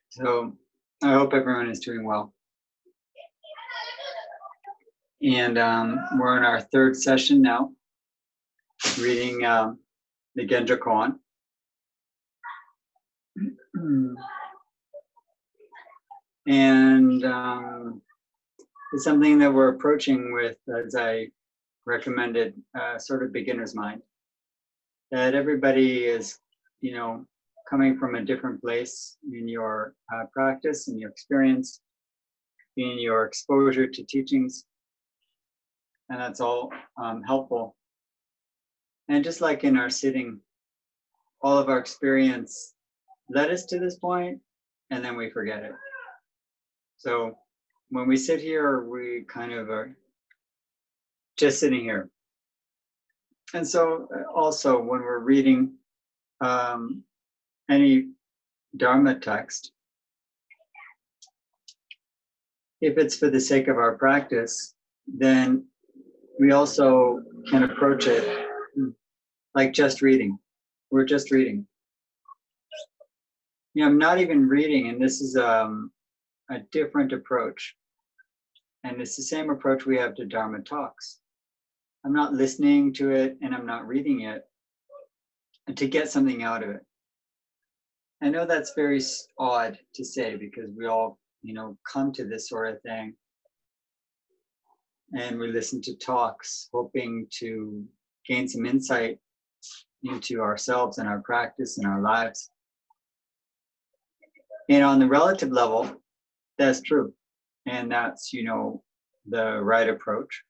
So I hope everyone is doing well. And we're in our third session now, reading the Genjōkōan. And it's something that we're approaching with, as I recommended, sort of beginner's mind. That everybody is, coming from a different place in your practice, in your experience, in your exposure to teachings. And that's all helpful. And just like in our sitting, all of our experience led us to this point, and then we forget it. So when we sit here, we kind of are just sitting here. And so also when we're reading any Dharma text, if it's for the sake of our practice, then we also can approach it like just reading. We're just reading. I'm not even reading, and this is a different approach. And it's the same approach we have to Dharma talks. I'm not listening to it and I'm not reading it to get something out of it. I know that's very odd to say because we all, come to this sort of thing and we listen to talks hoping to gain some insight into ourselves and our practice and our lives. And on the relative level, that's true. And that's, the right approach.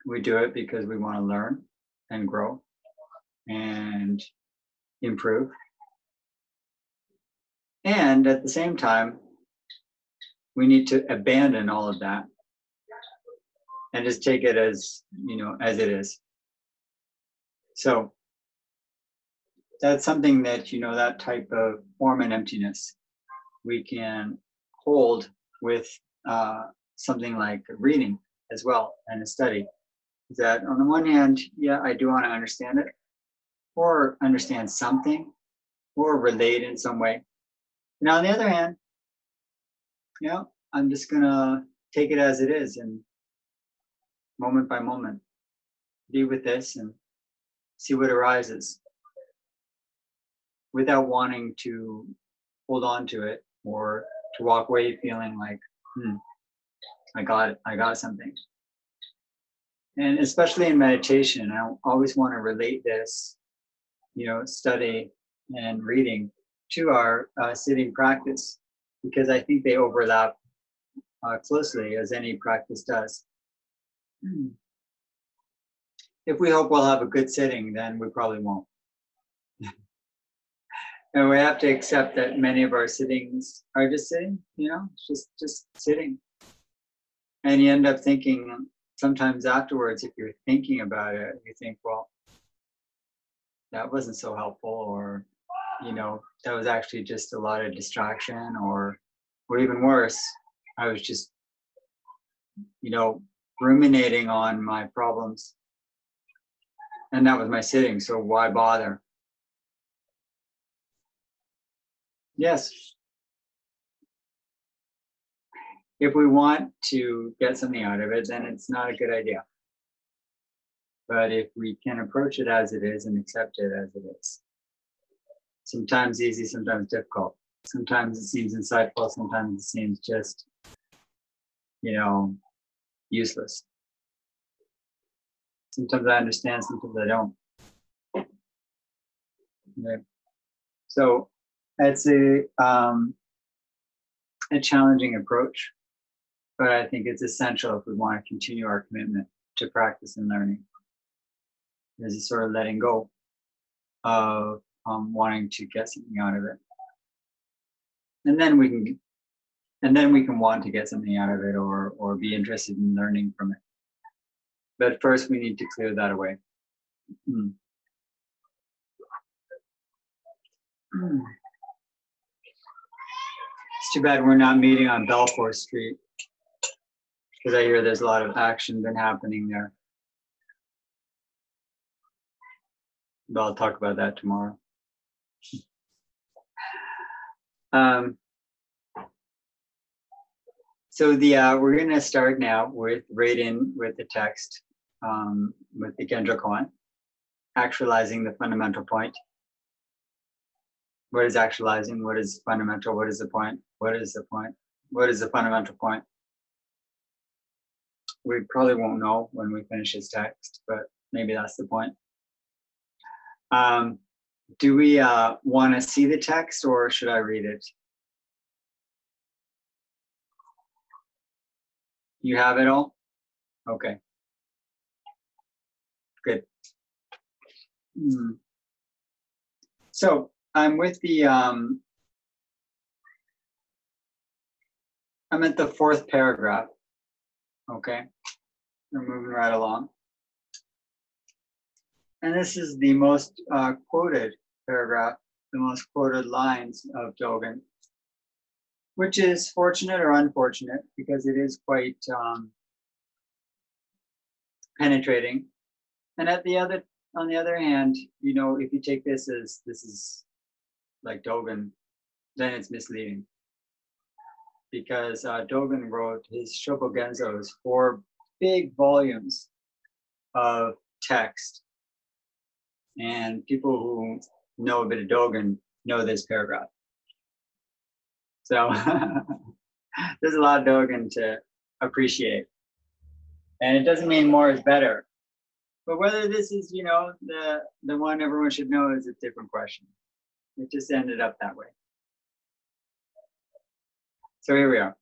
We do it because we want to learn and grow and improve. And at the same time, we need to abandon all of that and just take it as, as it is. So that's something that, that type of form and emptiness we can hold with something like reading as well and a study. That on the one hand, I do want to understand it or understand something or relate in some way. And on the other hand, I'm just going to take it as it is and moment by moment, be with this and see what arises without wanting to hold on to it or to walk away feeling like, I got something. And especially in meditation, I always want to relate this, study and reading to our sitting practice, because I think they overlap closely as any practice does. If we hope we'll have a good sitting, then we probably won't. And we have to accept that many of our sittings are just sitting, just sitting. And you end up thinking, sometimes afterwards, if you're thinking about it, you think, well, that wasn't so helpful, or, that was actually just a lot of distraction, or even worse, I was just, ruminating on my problems. And that was my sitting, so why bother? Yes. If we want to get something out of it, then it's not a good idea. But if we can approach it as it is and accept it as it is, sometimes easy, sometimes difficult. Sometimes it seems insightful, sometimes it seems just, useless. Sometimes I understand, sometimes I don't. Okay. So it's a challenging approach, but I think it's essential if we want to continue our commitment to practice and learning. There's a sort of letting go of wanting to get something out of it, and then we can want to get something out of it or be interested in learning from it. But first, we need to clear that away. It's too bad we're not meeting on Belfour Street, because I hear there's a lot of action been happening there. But I'll talk about that tomorrow. So we're going to start now with right in with the text, with the Genjōkōan, actualizing the fundamental point. What is actualizing? What is fundamental? What is the point? What is the point? What is the fundamental point? We probably won't know when we finish this text, but maybe that's the point. Do we want to see the text, or should I read it? You have it all? Okay. Good. So I'm with the, I'm at the 4th paragraph. Okay. We're moving right along. And this is the most quoted paragraph, the most quoted lines of Dōgen, which is fortunate or unfortunate because it is quite penetrating. And on the other hand, you know, if you take this as this is like Dōgen, then it's misleading. Because Dōgen wrote his Shobogenzos, 4 big volumes of text. And people who know a bit of Dōgen know this paragraph. So there's a lot of Dōgen to appreciate. And it doesn't mean more is better. But whether this is, you know, the one everyone should know is a different question. It just ended up that way. So here we are.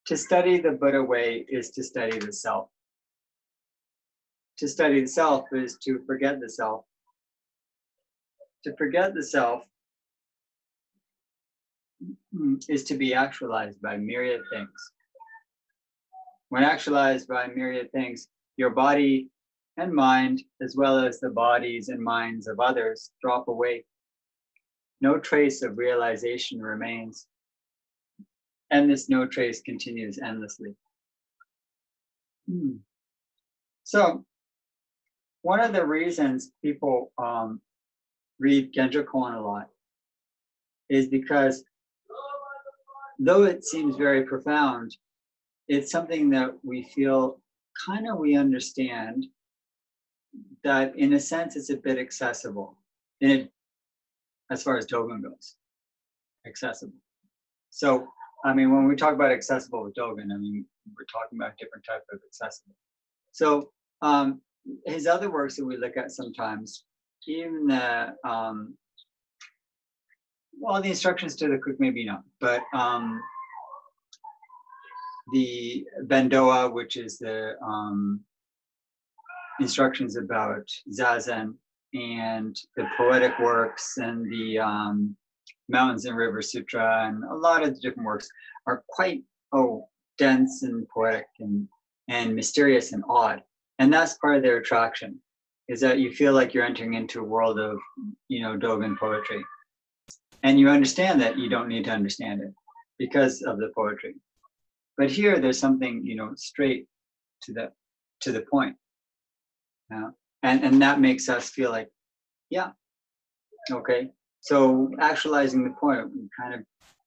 To study the Buddha way is to study the self. To study the self is to forget the self. To forget the self is to be actualized by myriad things. When actualized by myriad things, your body and mind, as well as the bodies and minds of others, drop away. No trace of realization remains. And this no trace continues endlessly. So, one of the reasons people read Genjōkōan a lot is because, though it seems very profound, it's something that we feel kind of we understand, that in a sense it's a bit accessible, as far as Dōgen goes, accessible. So, I mean, when we talk about accessible with Dōgen, I mean, we're talking about a different type of accessible. So, his other works that we look at sometimes, even the instructions to the cook maybe not, but the Bendoa, which is the instructions about Zazen, and the poetic works, and the Mountains and River Sutra, and a lot of the different works are quite dense and poetic and mysterious and odd. And that's part of their attraction, is that you feel like you're entering into a world of, you know, Dōgen poetry. And you understand that you don't need to understand it because of the poetry. But here there's something, you know, straight to the point. And that makes us feel like, yeah, okay. So actualizing the point, we kind of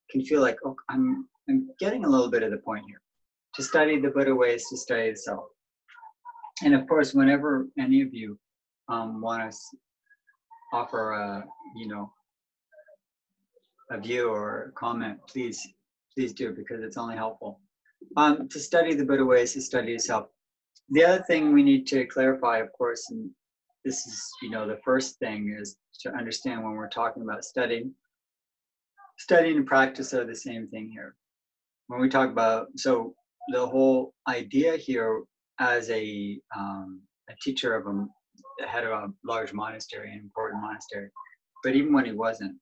can feel like, oh, I'm getting a little bit of the point here. To study the Buddha way is to study the self. And of course, whenever any of you want to offer a view or a comment, please do, because it's only helpful. To study the Buddha way is to study yourself. The other thing we need to clarify, of course, and this is, you know, the first thing, is to understand when we're talking about studying and practice are the same thing here. When we talk about, so the whole idea here as a teacher of the head of a large monastery, an important monastery, but even when he wasn't,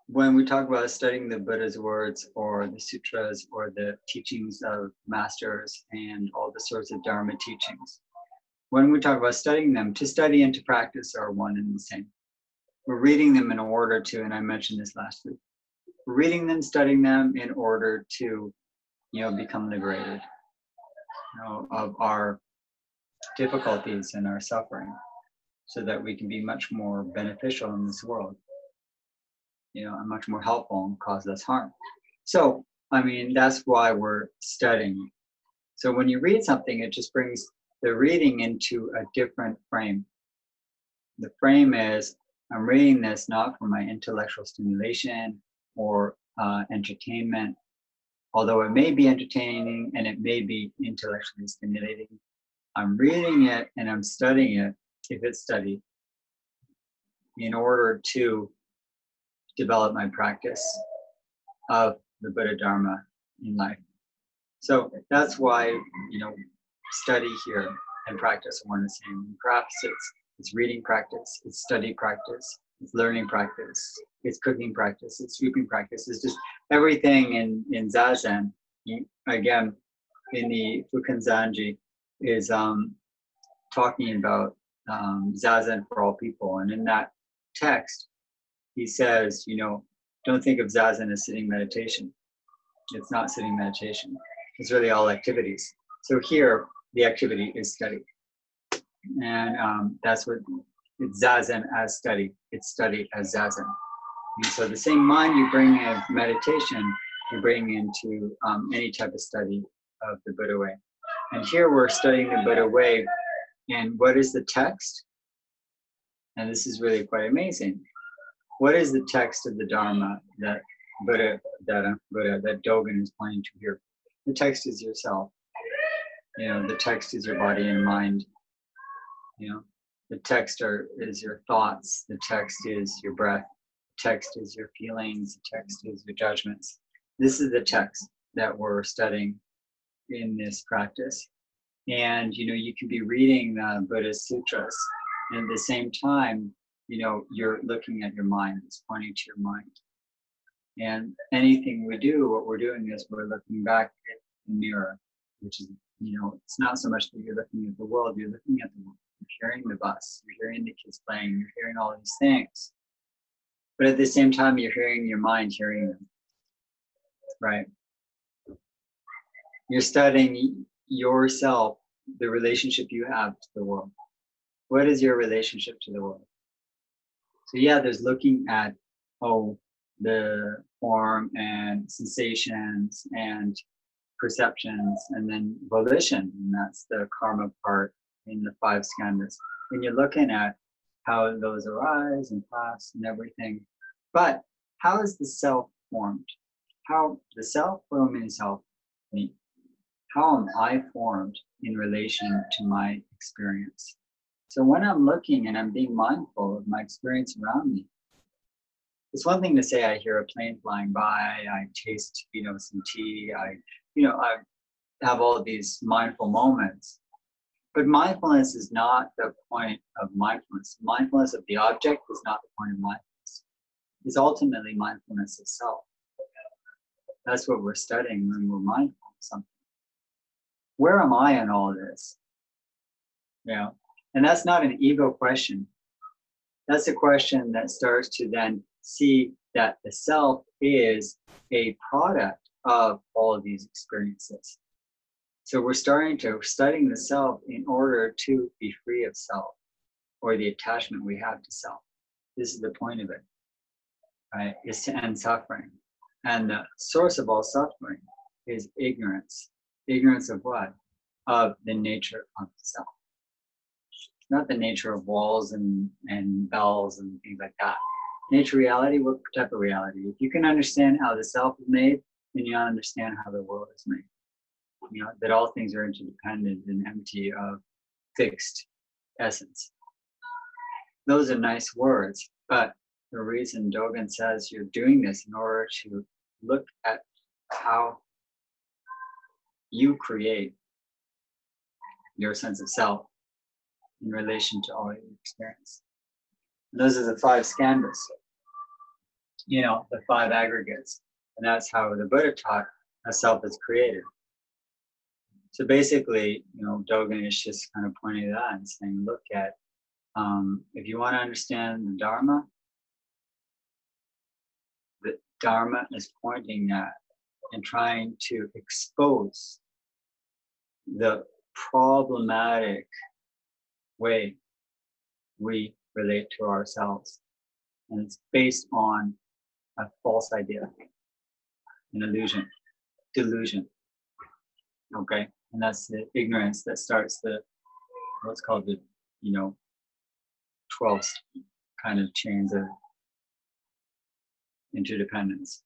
when we talk about studying the Buddha's words or the sutras or the teachings of masters and all the sorts of Dharma teachings, when we talk about studying them, to study and to practice are one and the same. We're reading them in order to, and I mentioned this last week, we're reading them, studying them in order to, you know, become liberated, you know, of our difficulties and our suffering, so that we can be much more beneficial in this world. and much more helpful and cause less harm. So, I mean, that's why we're studying. So when you read something, it just brings the reading into a different frame. The frame is, I'm reading this not for my intellectual stimulation or entertainment, although it may be entertaining and it may be intellectually stimulating. I'm reading it and I'm studying it, if it's studied, in order to develop my practice of the Buddha Dharma in life. So that's why, study here and practice are one and the same. Perhaps it's reading practice, it's study practice, it's learning practice, it's cooking practice, it's sweeping practice. It's just everything in Zazen. Again, in the Fukan is talking about Zazen for all people. And in that text, he says, don't think of Zazen as sitting meditation. It's not sitting meditation. It's really all activities. So here, the activity is study. And that's what it's Zazen as study. It's study as Zazen. And so the same mind you bring in meditation, you bring into any type of study of the Buddha way. And here we're studying the Buddha way. And what is the text? And this is really quite amazing. What is the text of the Dharma that Dōgen is pointing to here? The text is yourself. The text is your body and mind. The text is your thoughts. The text is your breath. The text is your feelings. The text is your judgments. This is the text that we're studying in this practice. And, you can be reading the Buddhist sutras, and at the same time, you're looking at your mind. It's pointing to your mind. And anything we do, what we're doing is we're looking back at the mirror, which is, it's not so much that you're looking at the world, you're looking at the world. You're hearing the bus, you're hearing the kids playing, you're hearing all these things. But at the same time, you're hearing your mind hearing them, right? You're studying yourself, the relationship you have to the world. What is your relationship to the world? So yeah, there's looking at, the form and sensations and perceptions, and then volition, and that's the karma part in the 5 skandhas. And you're looking at how those arise and pass and everything. But how is the self formed? How the self forming self, me. How am I formed in relation to my experience? So when I'm looking and I'm being mindful of my experience around me, it's one thing to say I hear a plane flying by, I taste, some tea, I have all of these mindful moments. But mindfulness is not the point of mindfulness. Mindfulness of the object is not the point of mindfulness. It's ultimately mindfulness itself. That's what we're studying when we're mindful of something. Where am I in all of this? And that's not an ego question. That's a question that starts to then see that the self is a product of all of these experiences. So we're studying the self in order to be free of self, or the attachment we have to self. This is the point of it, right? Is to end suffering. And the source of all suffering is ignorance. Ignorance of what? Of the nature of self. Not the nature of walls and bells and things like that. Nature reality, what type of reality? If you can understand how the self is made, then you understand how the world is made. That all things are interdependent and empty of fixed essence. Those are nice words, but the reason Dōgen says you're doing this in order to look at how you create your sense of self in relation to all your experience. And those are the 5 skandhas, the 5 aggregates. And that's how the Buddha taught how self is created. So basically, Dōgen is just kind of pointing that out and saying, look at, if you want to understand the Dharma is pointing at and trying to expose the problematic way we relate to ourselves. And it's based on a false idea, an illusion, delusion. Okay, and that's the ignorance that starts the what's called the 12 kind of chains of interdependence,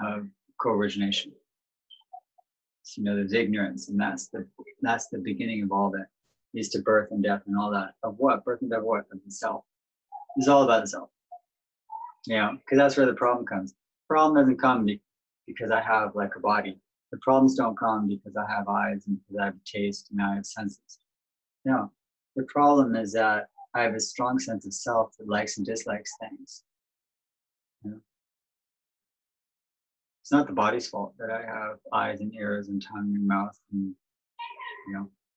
of co-origination. So, there's ignorance, and that's the beginning of all that, leads to birth and death and all that. Of what? Birth and death of what? Of the self. It's all about the self. Because that's where the problem comes. The problem doesn't come because I have like a body. The problems don't come because I have eyes and because I have taste and I have senses. No, the problem is that I have a strong sense of self that likes and dislikes things. It's not the body's fault that I have eyes and ears and tongue and mouth and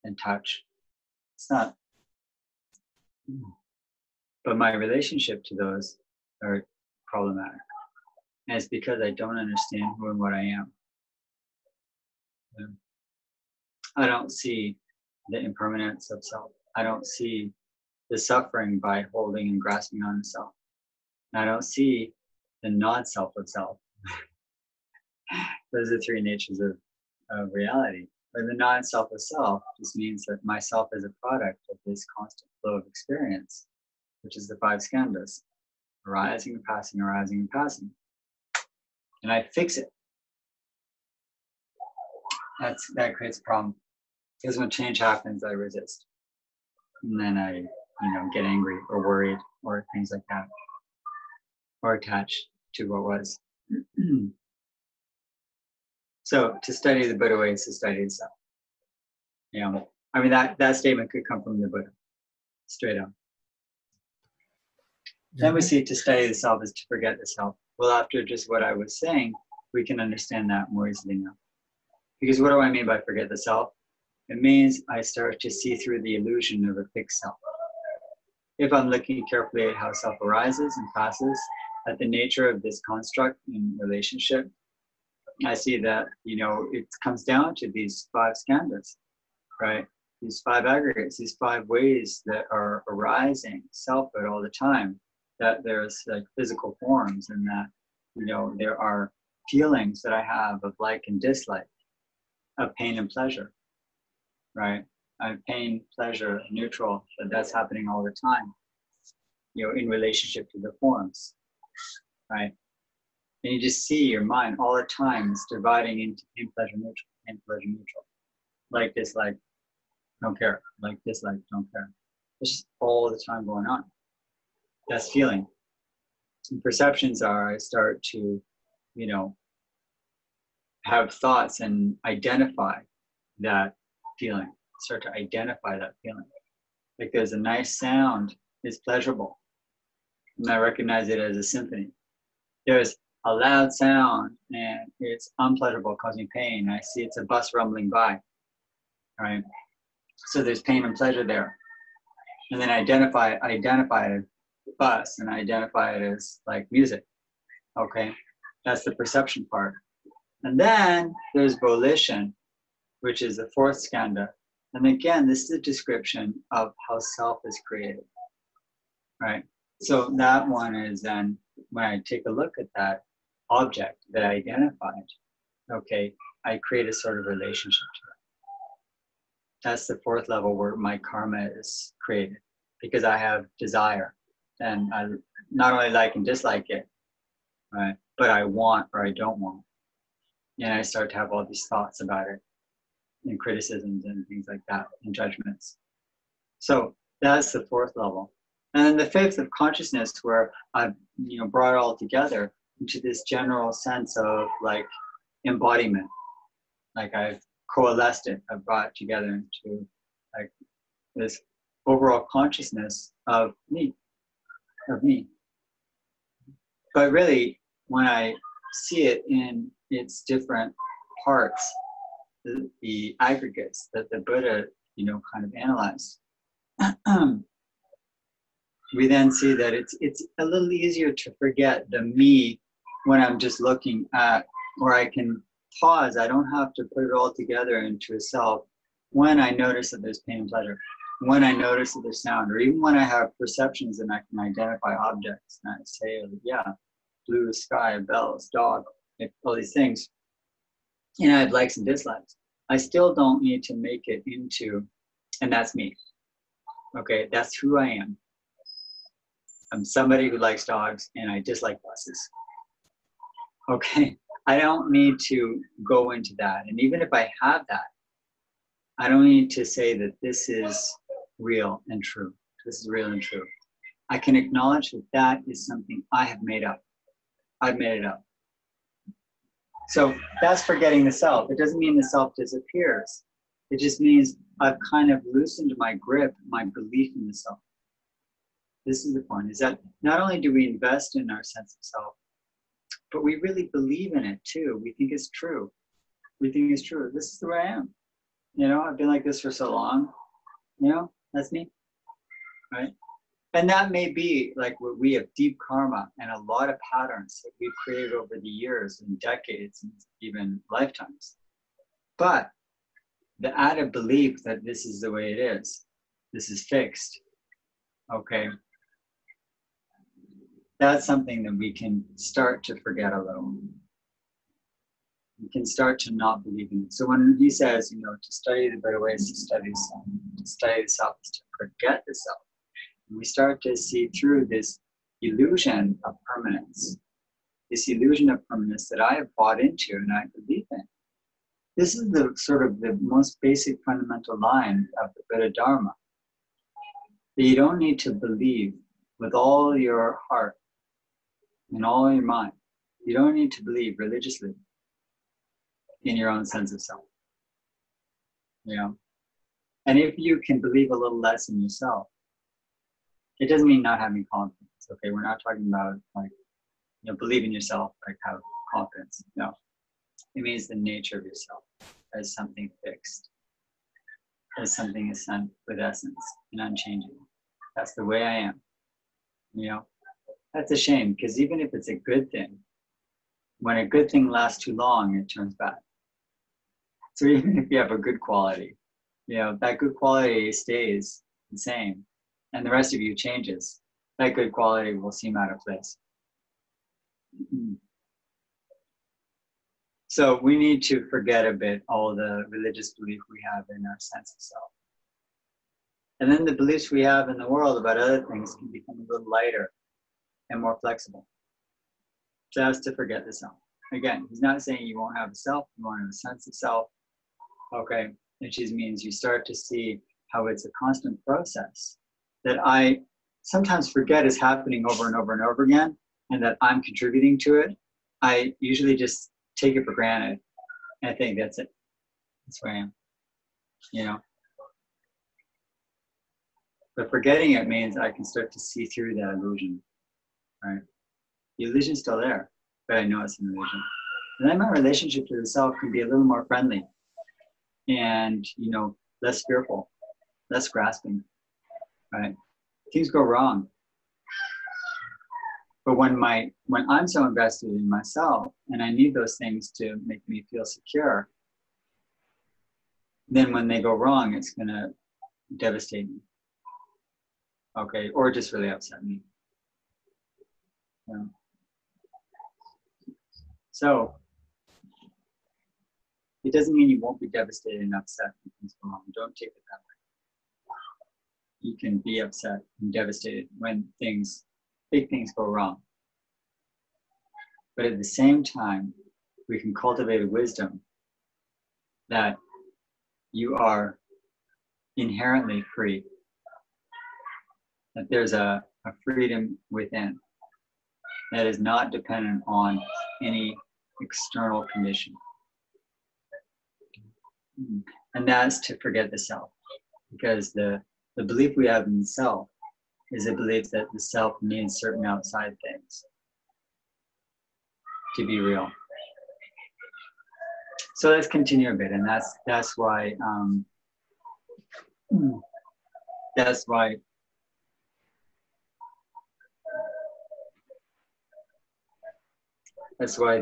and touch. It's not. But my relationship to those are problematic. And it's because I don't understand who and what I am. I don't see the impermanence of self. I don't see the suffering by holding and grasping on self. And I don't see the non-self of self. Those are three natures of reality. But the non-self of self just means that myself is a product of this constant flow of experience, which is the 5 skandhas, arising and passing, arising and passing. And I fix it. That creates a problem. Because when change happens, I resist. And then I, get angry or worried or things like that. Or attached to what was. So to study the Buddha way is to study the self. That statement could come from the Buddha, straight up. Then we see to study the self is to forget the self. Well, after just what I was saying, we can understand that more easily now. Because what do I mean by forget the self? It means I start to see through the illusion of a fixed self. If I'm looking carefully at how self arises and passes, at the nature of this construct in relationship, I see that, it comes down to these 5 skandhas, right? These 5 aggregates, these 5 ways that are arising selfhood all the time, that there's like physical forms and that, there are feelings that I have of like and dislike, of pain and pleasure, right? I have pain, pleasure, neutral, that's happening all the time, in relationship to the forms, right? And you just see your mind all the time is dividing into pain, pleasure, neutral. Like, dislike, don't care. Like, dislike, don't care. It's just all the time going on. That's feeling. And perceptions are, I start to, have thoughts and identify that feeling. Start to identify that feeling. Like there's a nice sound, it's pleasurable. And I recognize it as a symphony. There's a loud sound and it's unpleasurable, causing pain. I see it's a bus rumbling by, right? So there's pain and pleasure there. And then I identify it as bus and I identify it as like music, okay? That's the perception part. And then there's volition, which is the 4th skandha. And again, this is a description of how self is created, right? So that one is then, when I take a look at that object that I identified, okay, I create a sort of relationship to it. That's the 4th level where my karma is created, because I have desire. And I not only like and dislike it, right, but I want or I don't want. And I start to have all these thoughts about it, and criticisms and things like that, and judgments. So that's the 4th level. And then the 5th of consciousness, where I've brought it all together into this general sense of like embodiment. Like I've coalesced it, I've brought it together into like this overall consciousnness of me. But really, when I see it in its different parts, the aggregates that the Buddha, kind of analyzed, we then see that it's a little easier to forget the me when I'm just looking at, or I can pause. I don't have to put it all together into a self when I notice that there's pain and pleasure, when I notice that there's sound, or even when I have perceptions and I can identify objects and I say, yeah, blue sky, bells, dog, all these things. And I have likes and dislikes. I still don't need to make it into, and that's me. Okay, that's who I am. I'm somebody who likes dogs and I dislike buses. Okay, I don't need to go into that. And even if I have that, I don't need to say that this is real and true. This is real and true. I can acknowledge that that is something I have made up. I've made it up. So that's forgetting the self. It doesn't mean the self disappears. It just means I've kind of loosened my grip, my belief in the self. This is the point, is that not only do we invest in our sense of self, but we really believe in it too. We think it's true. We think it's true. This is the way I am. You know, I've been like this for so long. You know, that's me, right? And that may be like what we have deep karma and a lot of patterns that we've created over the years and decades and even lifetimes. But the added belief that this is the way it is, this is fixed, okay, that's something that we can start to forget a little. We can start to not believe in it. So when he says, you know, to study the better ways to study the self, to study the self is to forget the self. We start to see through this illusion of permanence, this illusion of permanence that I have bought into and I believe in. This is the sort of the most basic fundamental line of the Buddha Dharma. That you don't need to believe with all your heart and all your mind. You don't need to believe religiously in your own sense of self. You know? And if you can believe a little less in yourself, it doesn't mean not having confidence. Okay, we're not talking about like, you know, believe in yourself, like have confidence. No, it means the nature of yourself as something fixed, as something with essence and unchanging. That's the way I am. You know, that's a shame because even if it's a good thing, when a good thing lasts too long, it turns bad. So even if you have a good quality, you know, that good quality stays the same and the rest of you changes, that good quality will seem out of place. So we need to forget a bit all the religious belief we have in our sense of self. And then the beliefs we have in the world about other things can become a little lighter and more flexible. So that's to forget the self. Again, he's not saying you won't have a self, you won't have a sense of self. Okay, it just means you start to see how it's a constant process that I sometimes forget is happening over and over and over again, and that I'm contributing to it. I usually just take it for granted. And I think that's it. That's where I am, you know. But forgetting it means I can start to see through that illusion, right? The illusion's still there, but I know it's an illusion. And then my relationship to the self can be a little more friendly and, you know, less fearful, less grasping, right? Things go wrong. But when I'm so invested in myself and I need those things to make me feel secure, then when they go wrong, it's gonna devastate me. Okay, or just really upset me. Yeah. So it doesn't mean you won't be devastated and upset when things go wrong. Don't take it that way. You can be upset and devastated when big things go wrong. But at the same time, we can cultivate a wisdom that you are inherently free. That there's a freedom within that is not dependent on any external condition. And that's to forget the self. Because the belief we have in the self is a belief that the self needs certain outside things to be real. So let's continue a bit, and that's why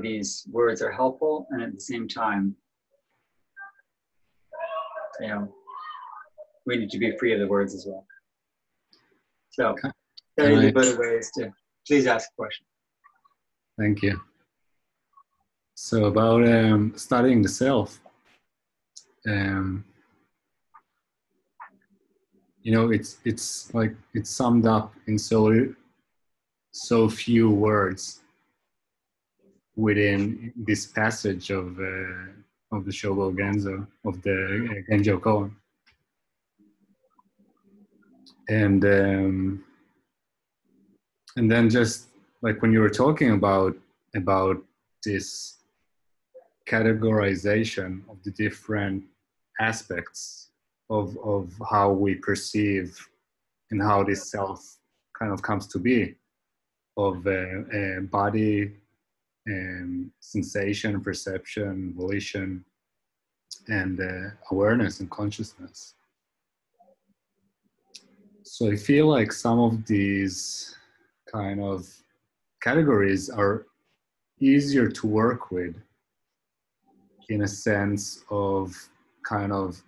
these words are helpful, and at the same time, you know, we need to be free of the words as well. So, study the better ways to. Please ask a question. Thank you. So about studying the self, you know, it's like it's summed up in so few words within this passage of the Shobo Genzo, of the Genjōkōan. And then just like when you were talking about this categorization of the different aspects of how we perceive and how this self kind of comes to be, of body, sensation, perception, volition, and awareness and consciousness. So I feel like some of these kind of categories are easier to work with, in a sense of kind of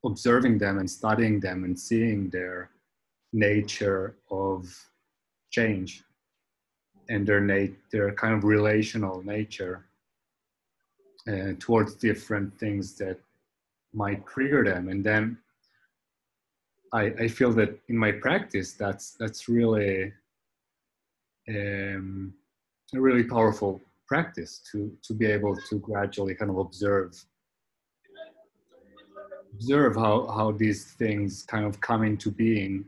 observing them and studying them and seeing their nature of change and their kind of relational nature towards different things that might trigger them. And then I feel that in my practice, that's really a really powerful practice to be able to gradually kind of observe how these things kind of come into being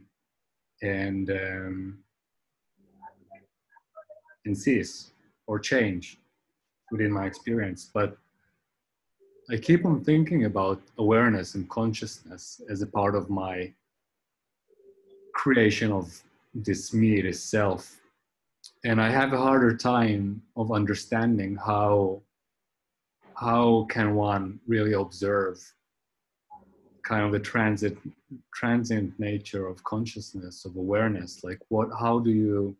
and cease or change within my experience. But I keep on thinking about awareness and consciousness as a part of my creation of this me, this self. And I have a harder time of understanding how can one really observe kind of the transient nature of consciousness, of awareness. Like how do you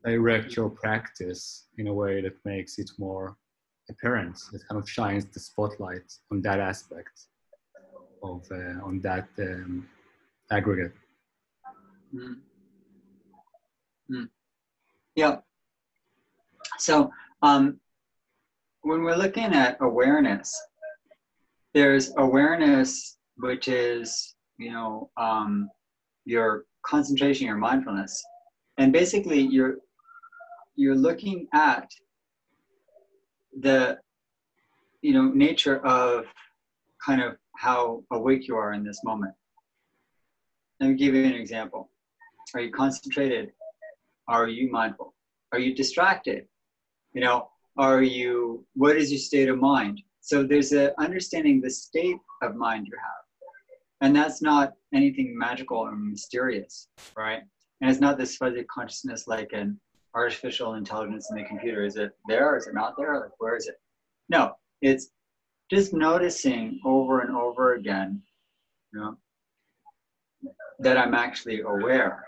direct your practice in a way that makes it more apparent, that kind of shines the spotlight on that aspect of on that aggregate? Mm. Mm. Yeah. So when we're looking at awareness, there's awareness, which is, your concentration, your mindfulness. And basically you're looking at the, nature of kind of how awake you are in this moment. Let me give you an example. Are you concentrated? Are you mindful? Are you distracted? What is your state of mind? So there's a understanding the state of mind you have. And that's not anything magical or mysterious, right? And it's not this fuzzy consciousness like an artificial intelligence in the computer. Is it there? Is it not there? Like, where is it? No, it's just noticing over and over again, that I'm actually aware.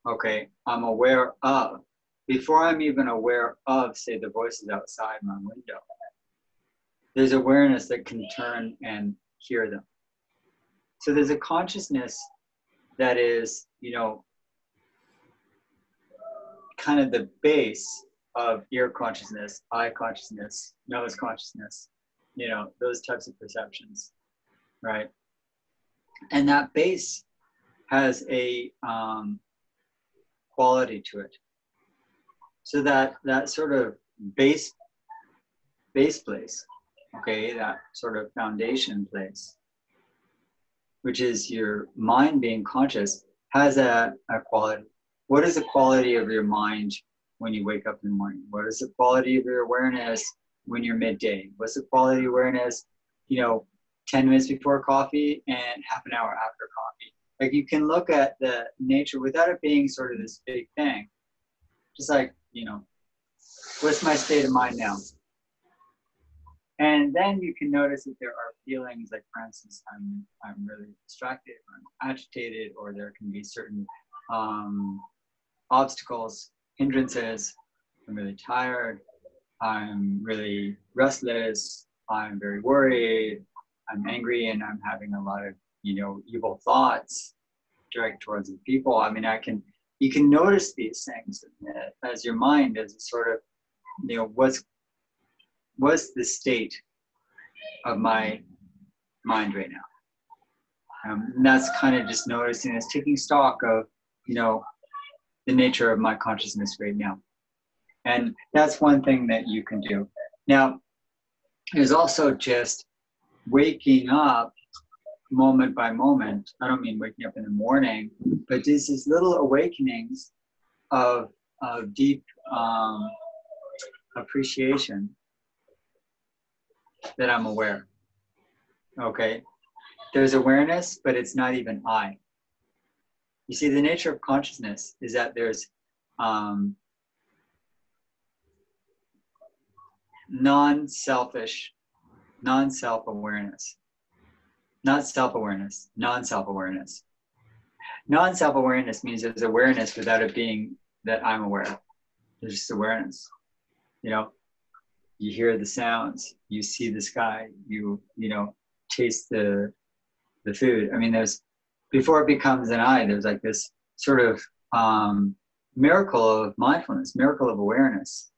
Okay, I'm aware of. Before I'm even aware of, say, the voices outside my window, there's awareness that can turn and hear them. So there's a consciousness that is, kind of the base of ear consciousness, eye consciousness, nose consciousness, those types of perceptions, right? And that base has a quality to it. So that sort of base place, okay, that sort of foundation place, which is your mind being conscious, has a quality. What is the quality of your mind when you wake up in the morning? What is the quality of your awareness when you're midday? What's the quality of awareness, 10 minutes before coffee and half an hour after coffee? Like, you can look at the nature without it being sort of this big thing. Just like, what's my state of mind now? And then you can notice that there are feelings, like, for instance, I'm really distracted, or I'm agitated, or there can be certain obstacles, hindrances. I'm really tired. I'm really restless. I'm very worried. I'm angry, and I'm having a lot of, evil thoughts direct towards the people. I mean, I can you can notice these things as your mind is sort of, what's the state of my mind right now. And that's kind of just noticing, it's taking stock of, the nature of my consciousness right now. And that's one thing that you can do. Now, there's also just waking up moment by moment. I don't mean waking up in the morning, but just these little awakenings of deep appreciation that I'm aware. Okay? There's awareness, but it's not even I. You see, the nature of consciousness is that there's non-selfish, non-self-awareness. Not self-awareness, non-self-awareness. Non-self-awareness means there's awareness without it being that I'm aware. There's just awareness. You hear the sounds, you see the sky, you taste the food. I mean, before it becomes an I, there's like this sort of miracle of mindfulness, miracle of awareness.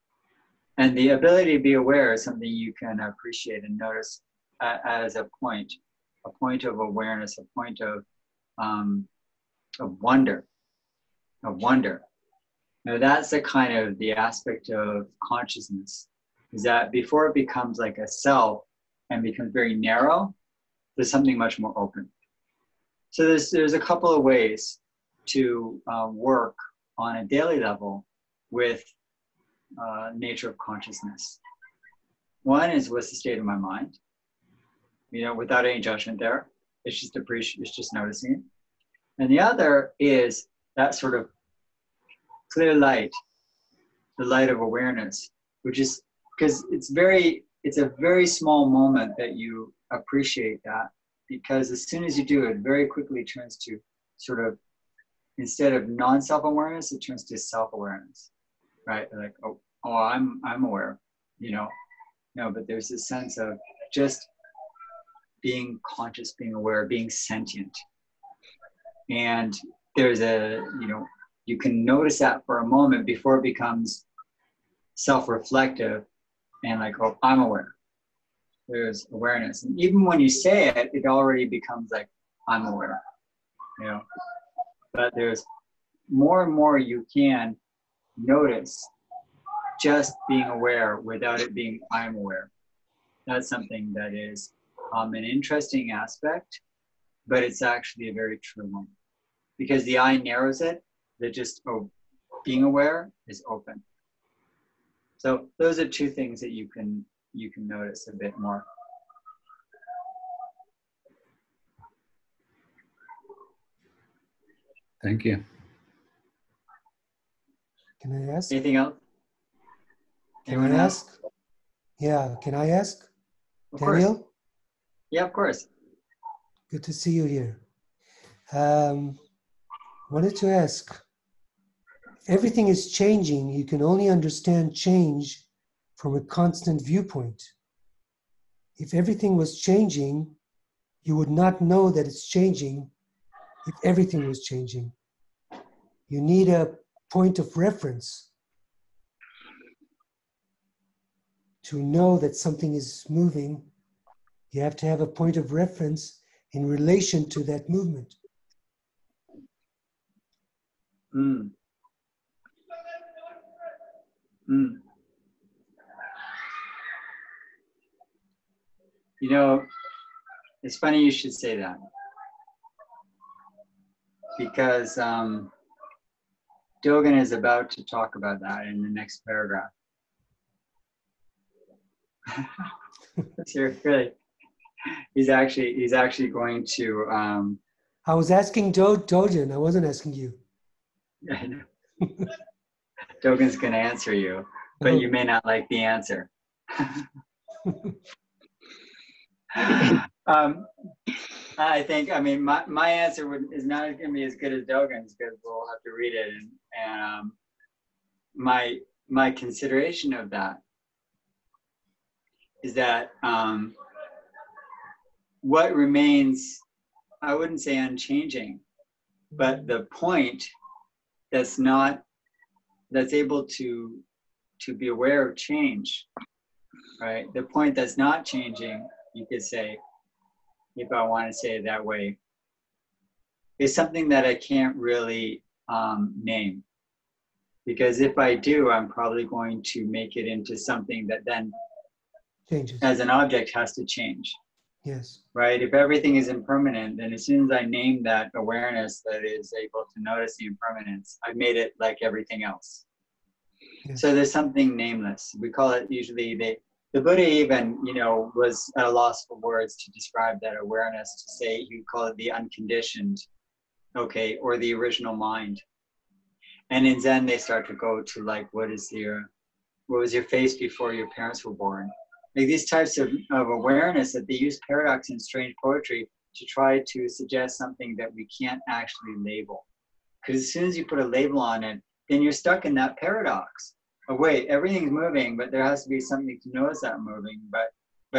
And the ability to be aware is something you can appreciate and notice as a point of awareness, a point of wonder, Now that's the kind of the aspect of consciousness, is that before it becomes like a self and becomes very narrow, there's something much more open. So there's a couple of ways to work on a daily level with nature of consciousness. One is, what's the state of my mind? Without any judgment there. It's just noticing it. And the other is that sort of clear light, the light of awareness, which is, because it's a very small moment that you appreciate that, because as soon as you do it, very quickly turns to sort of, instead of non-self-awareness, it turns to self-awareness, right? Like, oh, I'm aware, No, but there's this sense of just being conscious, being aware, being sentient. And there's you can notice that for a moment before it becomes self-reflective and like, oh, I'm aware. There's awareness. And even when you say it, it already becomes like, I'm aware, But there's more and more you can notice just being aware without it being, I'm aware. That's something that is an interesting aspect, but it's actually a very true one. Because the I narrows it, that just, being aware is open. So those are two things that you can notice a bit more. Thank you. Can I ask? Anything else? Can I ask? Yeah, can I ask? Of Daniel? course. Yeah, of course. Good to see you here. Wanted to ask, if everything is changing, you can only understand change from a constant viewpoint. If everything was changing, you would not know that it's changing if everything was changing. You need a point of reference to know that something is moving. You have to have a point of reference in relation to that movement. Mm. Mm. It's funny you should say that, because Dōgen is about to talk about that in the next paragraph. Really, he's actually going to. I was asking Dōgen. I wasn't asking you. Dogen's going to answer you, but you may not like the answer. I think, my answer is not going to be as good as Dogen's, because we'll have to read it. And my consideration of that is that what remains, I wouldn't say unchanging, but the point that's able to be aware of change, right? The point that's not changing, you could say, if I want to say it that way, is something that I can't really name. Because if I do, I'm probably going to make it into something that then, Changes. as an object, has to change. Yes. Right? If everything is impermanent, then as soon as I name that awareness that is able to notice the impermanence, I've made it like everything else. Yes. So there's something nameless. We call it usually, the Buddha even, was at a loss for words to describe that awareness, to say, you call it the unconditioned, okay, or the original mind. And in Zen, they start to go to like, what was your face before your parents were born? Like these types of awareness that they use paradox in strange poetry to try to suggest something that we can't actually label. Because as soon as you put a label on it, then you're stuck in that paradox. Oh wait, everything's moving, but there has to be something to notice that moving. But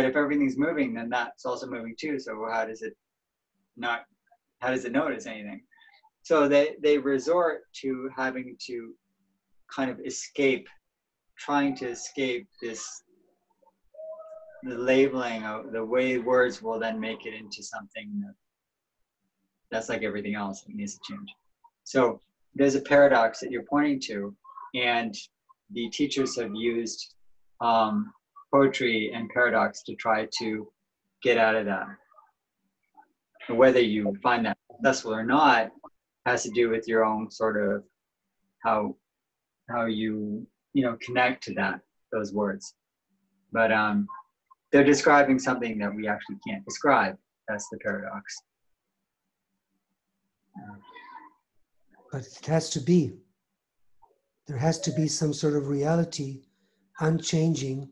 if everything's moving, then that's also moving too. So how does it notice anything? So they resort to having to kind of trying to escape the labeling of the way words will then make it into something that's like everything else that needs to change. So there's a paradox that you're pointing to, and the teachers have used poetry and paradox to try to get out of that. And whether you find that successful or not has to do with your own sort of how you connect to those words. But they're describing something that we actually can't describe. That's the paradox. But it has to be. There has to be some sort of reality, unchanging,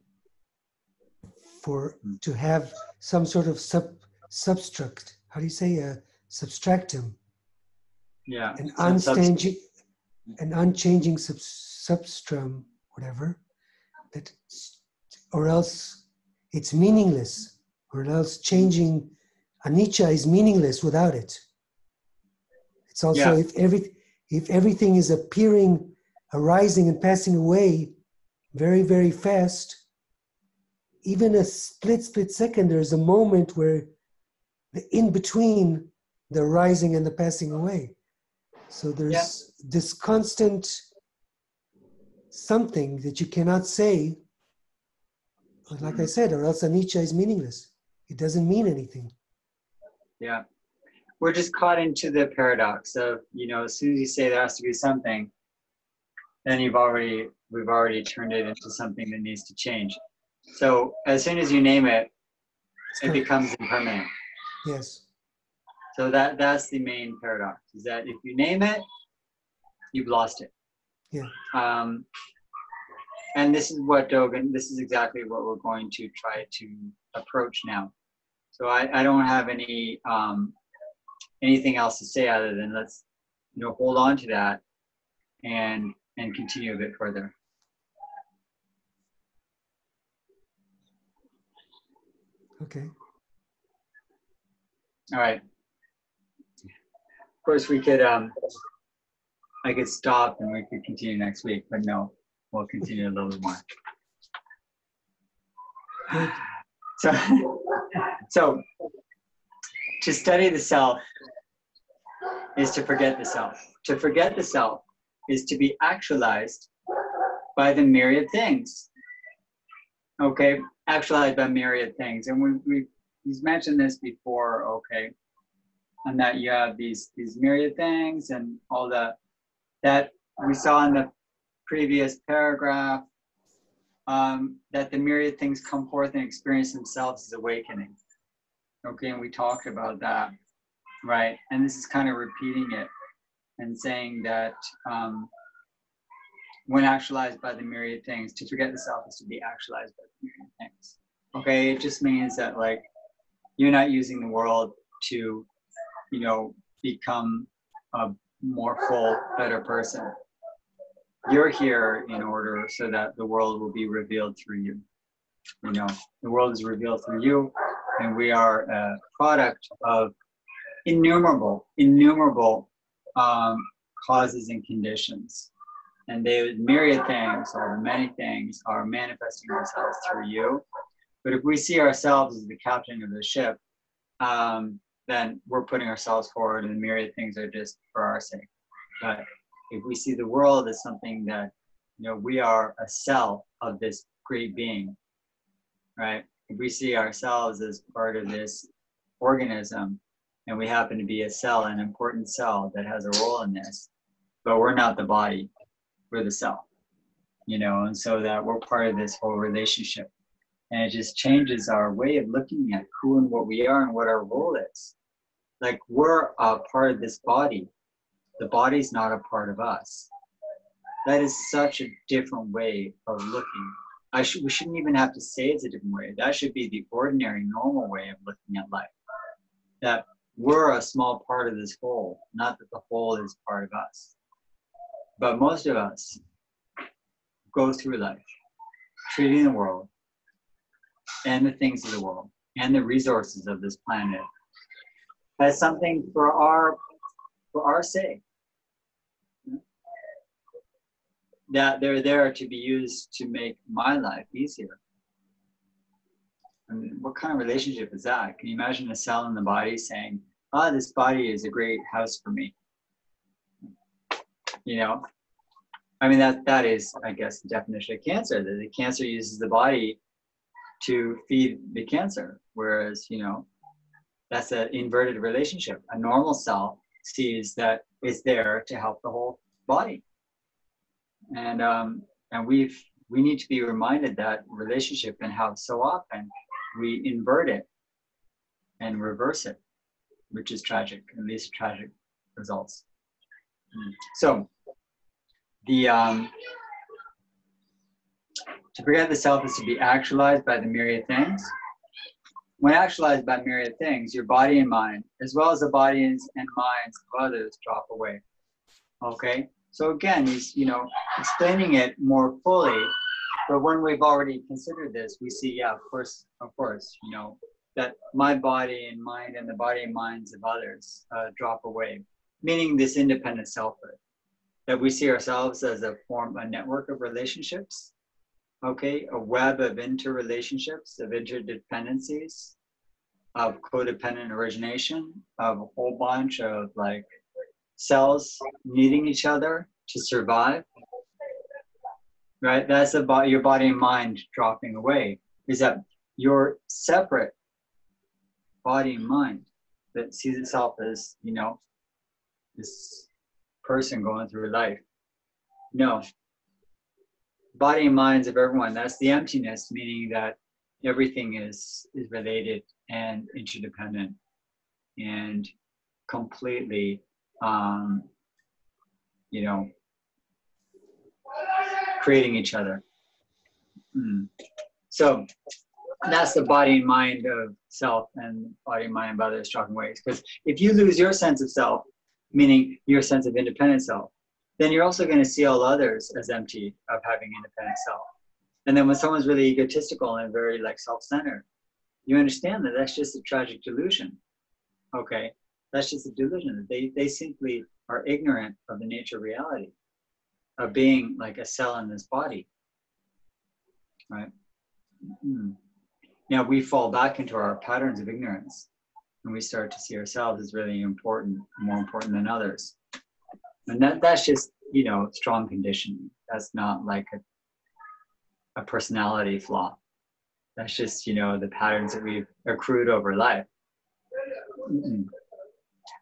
to have some sort of substruct. How do you say substractum? Yeah. An unchanging substrum, whatever. That, or else it's meaningless, or else changing. Anicca is meaningless without it. It's also if everything is appearing, arising and passing away very, very fast, even a split second, there's a moment where the in between the arising and the passing away. So there's this constant something that you cannot say, like I said, or else anicca is meaningless. It doesn't mean anything. Yeah. We're just caught into the paradox of, as soon as you say there has to be something, then we've already turned it into something that needs to change. So as soon as you name it, it becomes impermanent. Yes. So that's the main paradox, is that if you name it, you've lost it. Yeah. And this is exactly what we're going to try to approach now. So I don't have anything else to say other than let's hold on to that and continue a bit further. Okay. All right. Of course, we could I could stop and we could continue next week, but no, we'll continue a little bit more. Good. So to study the self is to forget the self. To forget the self is to be actualized by the myriad things. Okay, actualized by myriad things. And he's mentioned this before, okay, and that you have these myriad things and all that we saw in the previous paragraph, that the myriad things come forth and experience themselves as awakening. Okay, and we talked about that, right? And this is kind of repeating it and saying that when actualized by the myriad things, to forget the self is to be actualized by the myriad things. Okay, it just means that like you're not using the world to, become a more full, better person. You're here in order so that the world will be revealed through you. The world is revealed through you, and we are a product of innumerable causes and conditions. And they myriad things, or the many things, are manifesting themselves through you. But if we see ourselves as the captain of the ship, then we're putting ourselves forward, and the myriad things are just for our sake. But if we see the world as something that, we are a cell of this great being, right? If we see ourselves as part of this organism, and we happen to be a cell, an important cell that has a role in this, but we're not the body, we're the cell, and so that we're part of this whole relationship. And it just changes our way of looking at who and what we are and what our role is. Like, we're a part of this body. The body's not a part of us. That is such a different way of looking. We shouldn't even have to say it's a different way. That should be the ordinary, normal way of looking at life. That we're a small part of this whole, not that the whole is part of us. But most of us go through life treating the world and the things of the world and the resources of this planet as something for our sake. That they're there to be used to make my life easier. I mean, what kind of relationship is that? Can you imagine a cell in the body saying, this body is a great house for me? I mean, that is, I guess, the definition of cancer, that the cancer uses the body to feed the cancer, whereas, that's an inverted relationship. A normal cell sees that it's there to help the whole body. And we need to be reminded that relationship, and how so often we invert it and reverse it, which is tragic, and leads to tragic results. So to forget the self is to be actualized by the myriad things. When actualized by myriad things, your body and mind, as well as the bodies and minds of others, drop away. Okay? So again, he's, explaining it more fully, but when we've already considered this, we see, yeah, of course, that my body and mind and the body and minds of others drop away, meaning this independent selfhood, that we see ourselves as a network of relationships, okay, a web of interrelationships, of interdependencies, of codependent origination, of a whole bunch of cells needing each other to survive, right? That's about your body and mind dropping away, is that your separate body and mind that sees itself as, this person going through life. No. Body and minds of everyone, that's the emptiness, meaning that everything is related and interdependent and completely creating each other. So that's the body and mind of self and body and mind of others dropping away. Because if you lose your sense of self, meaning your sense of independent self, then you're also going to see all others as empty of having independent self. And then when someone's really egotistical and very self-centered, you understand that that's just a tragic delusion. Okay, that's just a delusion. They simply are ignorant of the nature of reality, of being like a cell in this body, right? Now we fall back into our patterns of ignorance, and we start to see ourselves as really important, more important than others. And that's just, strong conditioning. That's not like a personality flaw. That's just, the patterns that we've accrued over life.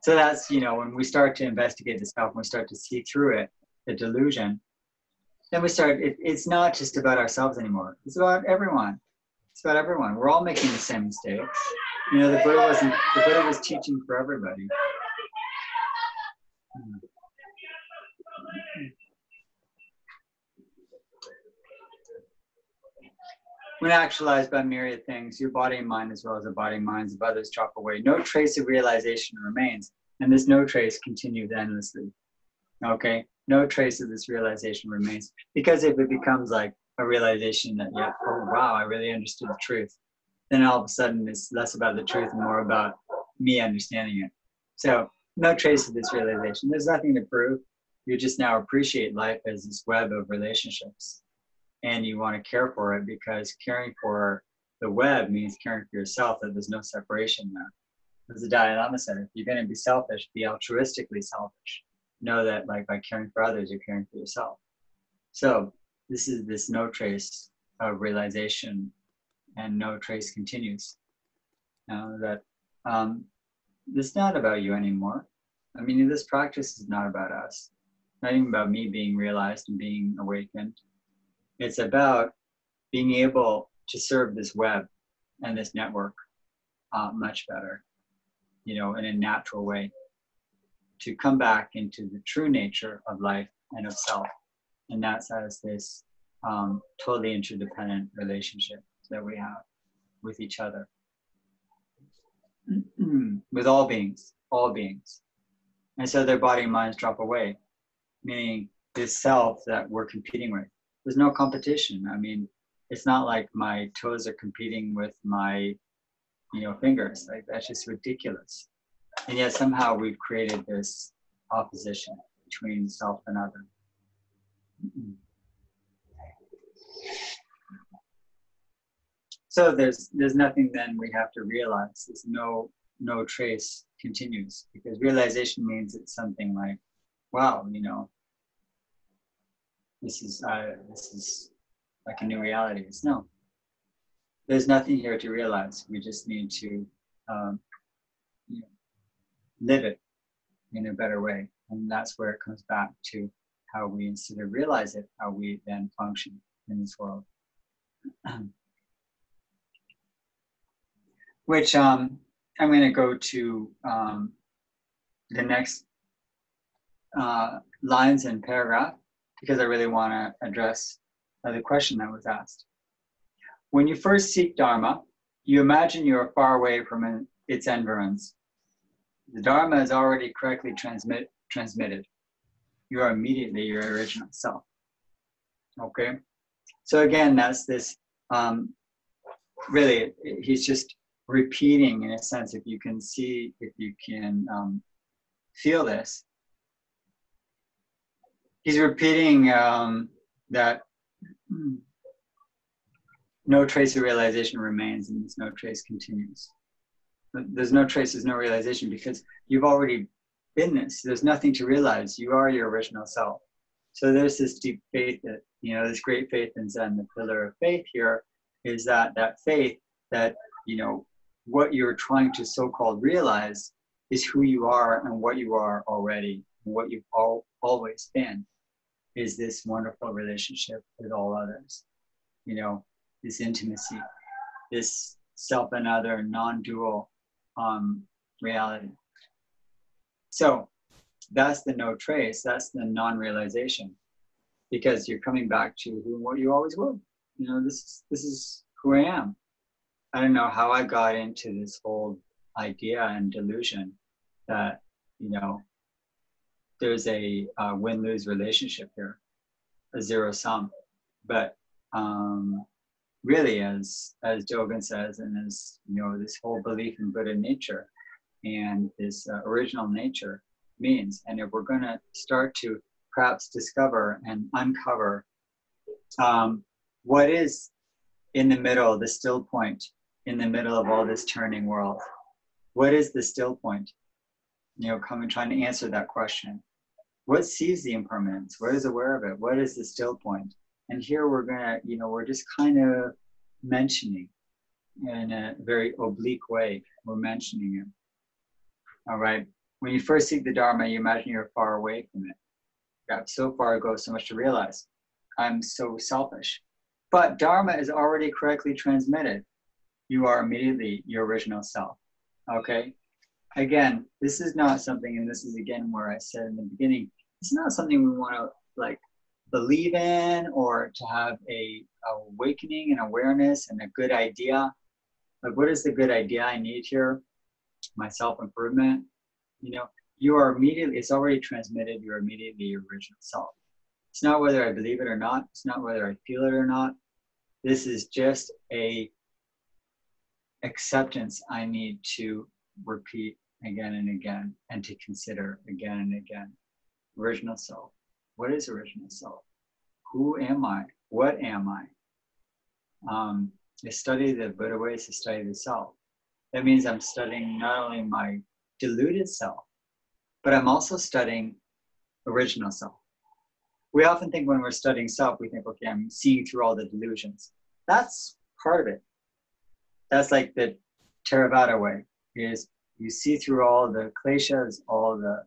So that's, when we start to investigate the self, when we start to see through it, the delusion, then we start, it's not just about ourselves anymore. It's about everyone. It's about everyone. We're all making the same mistakes. The Buddha was teaching for everybody. When actualized by myriad things, your body and mind, as well as the body and minds of others, drop away. No trace of realization remains, and this no trace continues endlessly. Okay? No trace of this realization remains. Because if it becomes like a realization that, oh wow, I really understood the truth, then all of a sudden it's less about the truth and more about me understanding it. So no trace of this realization. There's nothing to prove. You just now appreciate life as this web of relationships, and you want to care for it, because caring for the web means caring for yourself, that there's no separation there. As the Dalai Lama said, if you're going to be selfish, be altruistically selfish. Know that, like, by caring for others, you're caring for yourself. So this is this no trace of realization, and no trace continues. Now that this is not about you anymore. I mean, this practice is not about us. Not even about me being realized and being awakened. It's about being able to serve this web and this network much better, in a natural way, to come back into the true nature of life and of self. And that's as this totally interdependent relationship that we have with each other, with all beings. And so their body and minds drop away, meaning this self that we're competing with. There's no competition. I mean, it's not like my toes are competing with my, fingers. Like, that's just ridiculous. And yet somehow we've created this opposition between self and other. So there's nothing then we have to realize. There's no trace continues, because realization means it's something like, wow, this is like a new reality. It's no. There's nothing here to realize. We just need to live it in a better way. And that's where it comes back to how we, instead of realize it, how we then function in this world. Which I'm going to go to the next lines and paragraph, because I really want to address the question that was asked. When you first seek Dharma, you imagine you are far away from its environs. The Dharma is already correctly transmitted. You are immediately your original self. Okay? So again, that's this, really, he's just repeating, in a sense, if you can feel this. He's repeating that no trace of realization remains, and this no trace continues. There's no trace, there's no realization, because you've already been this. There's nothing to realize. You are your original self. So there's this deep faith that, this great faith in Zen. The pillar of faith here is that faith that, what you're trying to so-called realize is who you are and what you are already, and what you've always been, is this wonderful relationship with all others. This intimacy, this self and other non-dual reality. So that's the no trace, that's the non-realization, because you're coming back to who and what you always were. This is who I am. I don't know how I got into this whole idea and delusion that, there's a win-lose relationship here, a zero sum. But really, as Dōgen says, and as this whole belief in Buddha nature and this original nature means, and if we're going to start to perhaps discover and uncover what is in the middle, the still point, in the middle of all this turning world, what is the still point? Trying to answer that question. What sees the impermanence? What is aware of it? What is the still point? And here we're gonna, we're just kind of mentioning in a very oblique way, we're mentioning it. All right. When you first seek the Dharma, you imagine you're far away from it. You got so far ago, so much to realize. I'm so selfish. But Dharma is already correctly transmitted. You are immediately your original self. Okay? Again, this is not something, and this is again where I said in the beginning, it's not something we want to believe in, or to have a awakening and awareness and a good idea. Like, what is the good idea I need here? My self-improvement. You are immediately, it's already transmitted, you're immediately your original self. It's not whether I believe it or not. It's not whether I feel it or not. This is just a acceptance I need to repeat again and again, and to consider again and again. Original self, What is original self? Who am I? What am I? To study the Buddha way is to study the self. That means I'm studying not only my deluded self, but I'm also studying original self. We often think when we're studying self, we think, okay, I'm seeing through all the delusions. That's part of it. That's like the Theravada way, is you see through all the kleshas, all the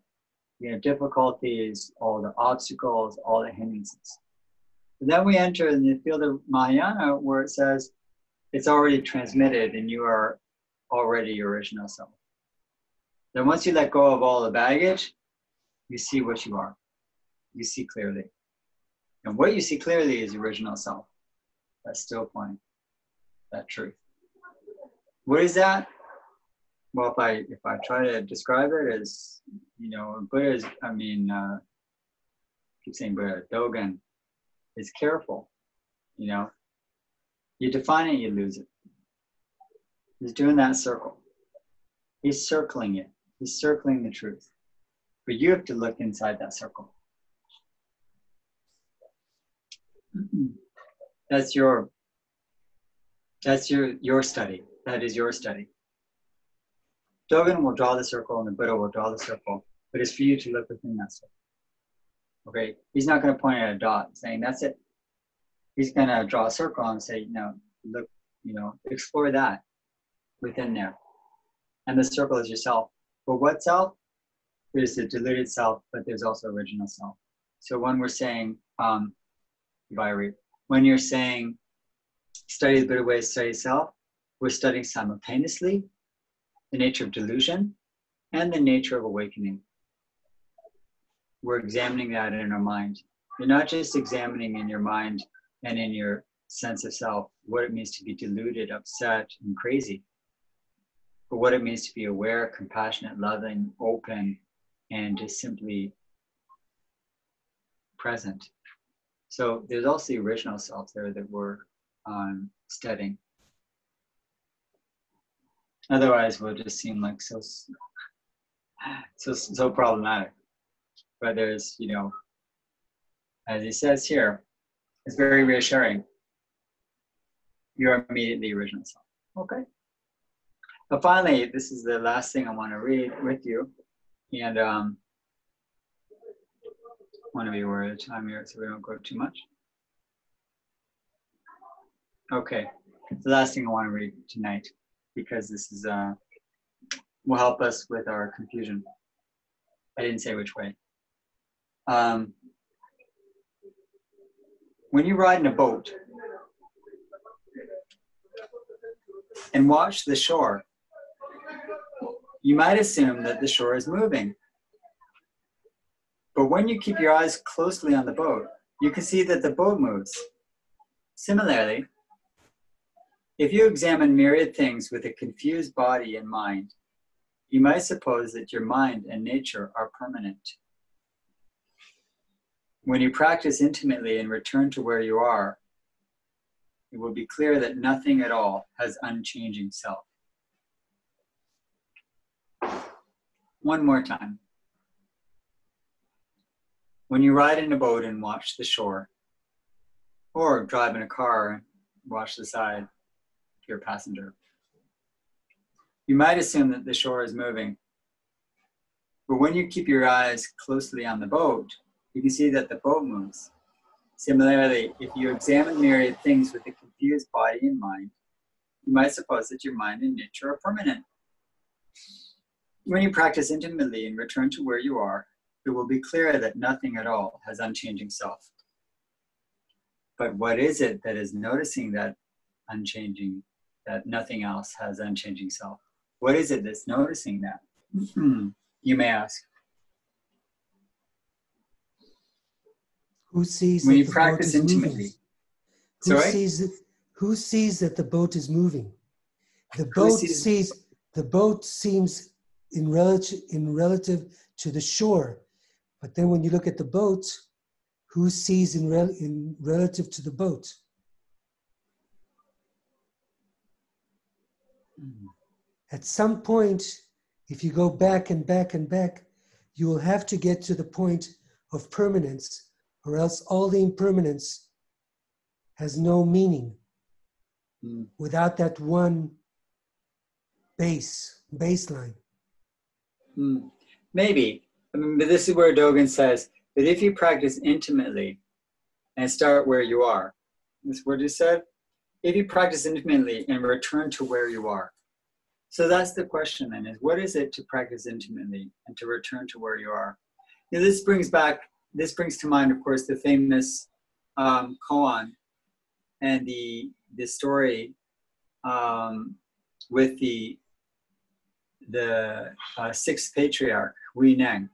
difficulties, all the obstacles, all the hindrances. And then we enter in the field of Mahayana, where it says it's already transmitted and you are already your original self. Then once you let go of all the baggage, you see what you are. You see clearly. And what you see clearly is original self. That still point, that truth. What is that? Well, if I try to describe it as, Buddha's, I keep saying Buddha, Dōgen is careful, You define it, you lose it. He's doing that circle. He's circling it. He's circling the truth. But you have to look inside that circle. That's your study. That is your study. Dōgen will draw the circle and the Buddha will draw the circle, but it's for you to look within that circle. Okay? He's not going to point at a dot saying that's it. He's going to draw a circle and say, look, explore that within there. And the circle is yourself. But what self? There's the deluded self, but there's also original self. So when we're saying, when you're saying study the Buddha way, study self, we're studying simultaneously the nature of delusion and the nature of awakening. We're examining that in our mind. You're not just examining in your mind and in your sense of self what it means to be deluded, upset, and crazy, but what it means to be aware, compassionate, loving, open, and just simply present. So there's also the original self there that we're studying. Otherwise, we'll just seem like so problematic. But there's, as he says here, it's very reassuring. You're immediately original self. Okay. But finally, this is the last thing I want to read with you. And I want to be aware of the time here so we don't go too much. Okay. The last thing I want to read tonight, because this is will help us with our confusion. I didn't say which way. When you ride in a boat and watch the shore, you might assume that the shore is moving. But when you keep your eyes closely on the boat, you can see that the boat moves. Similarly, if you examine myriad things with a confused body and mind, you might suppose that your mind and nature are permanent. When you practice intimately and return to where you are, it will be clear that nothing at all has unchanging self. One more time. When you ride in a boat and watch the shore, or drive in a car and watch the side if you're a passenger, you might assume that the shore is moving. But when you keep your eyes closely on the boat, you can see that the boat moves. Similarly, if you examine myriad things with a confused body and mind, you might suppose that your mind and nature are permanent. When you practice intimately and return to where you are, it will be clear that nothing at all has unchanging self. But what is it that is noticing that unchanging, that nothing else has unchanging self? What is it that's noticing that? You may ask. Who sees when that you the practice boat is intimately. moving? Who sees that the boat is moving? The boat seems in relative to the shore, but then when you look at the boat, who sees in relative to the boat? At some point, if you go back and back and back, you will have to get to the point of permanence or else all the impermanence has no meaning without that one baseline. Maybe. I mean, but this is where Dōgen says that if you practice intimately and start where you are, this word you said, if you practice intimately and return to where you are. So that's the question then, is what is it to practice intimately and to return to where you are? Now, this brings to mind, of course, the famous koan and the story with the sixth patriarch, Hui Neng,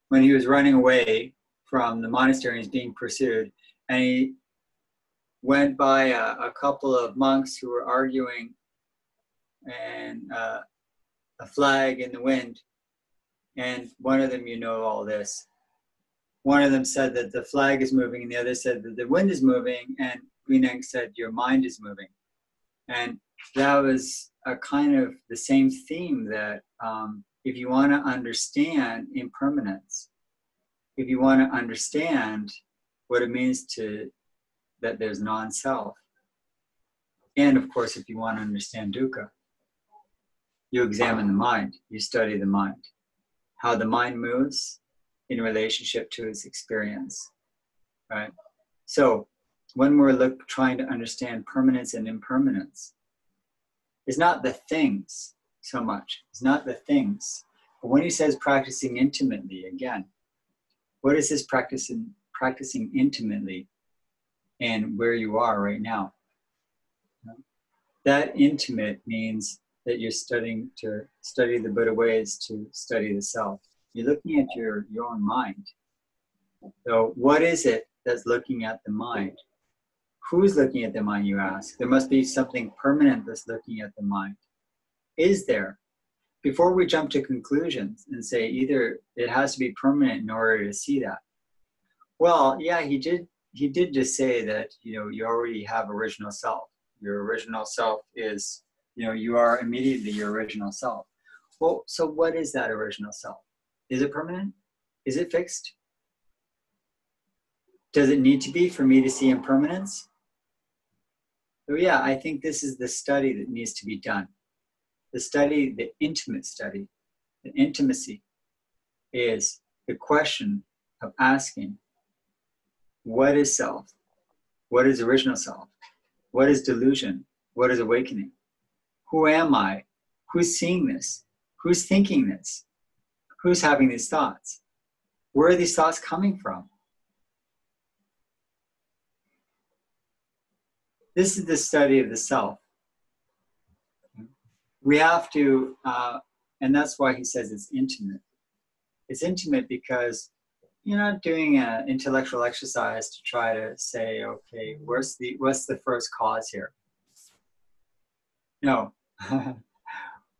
when he was running away from the monastery and he's being pursued, and he went by a couple of monks who were arguing and a flag in the wind, and one of them, all this. One of them said that the flag is moving, and the other said that the wind is moving, and Hui Neng said, your mind is moving. And that was a kind of the same theme that if you want to understand impermanence, if you want to understand what it means that there's non-self, and of course, if you want to understand dukkha, you examine the mind, you study the mind, how the mind moves in relationship to its experience, right? So when we're trying to understand permanence and impermanence, it's not the things so much. It's not the things. But when he says practicing intimately, again, what is this practicing intimately and where you are right now? That intimate means that you're studying to study the Buddha ways, to study the self. You're looking at your own mind. So what is it that's looking at the mind? Who's looking at the mind, you ask? There must be something permanent that's looking at the mind. Is there? Before we jump to conclusions and say either it has to be permanent in order to see that. Well, yeah, he did just say that, you already have original self. Your original self is, you are immediately your original self. Well, so what is that original self? Is it permanent? Is it fixed? Does it need to be for me to see impermanence? So yeah, I think this is the study that needs to be done. The study, the intimate study, the intimacy is the question of asking, what is self? What is original self? What is delusion? What is awakening? Who am I? Who's seeing this? Who's thinking this? Who's having these thoughts? Where are these thoughts coming from? This is the study of the self. We have to, and that's why he says it's intimate. It's intimate because you're not doing an intellectual exercise to try to say, okay, what's the first cause here? No.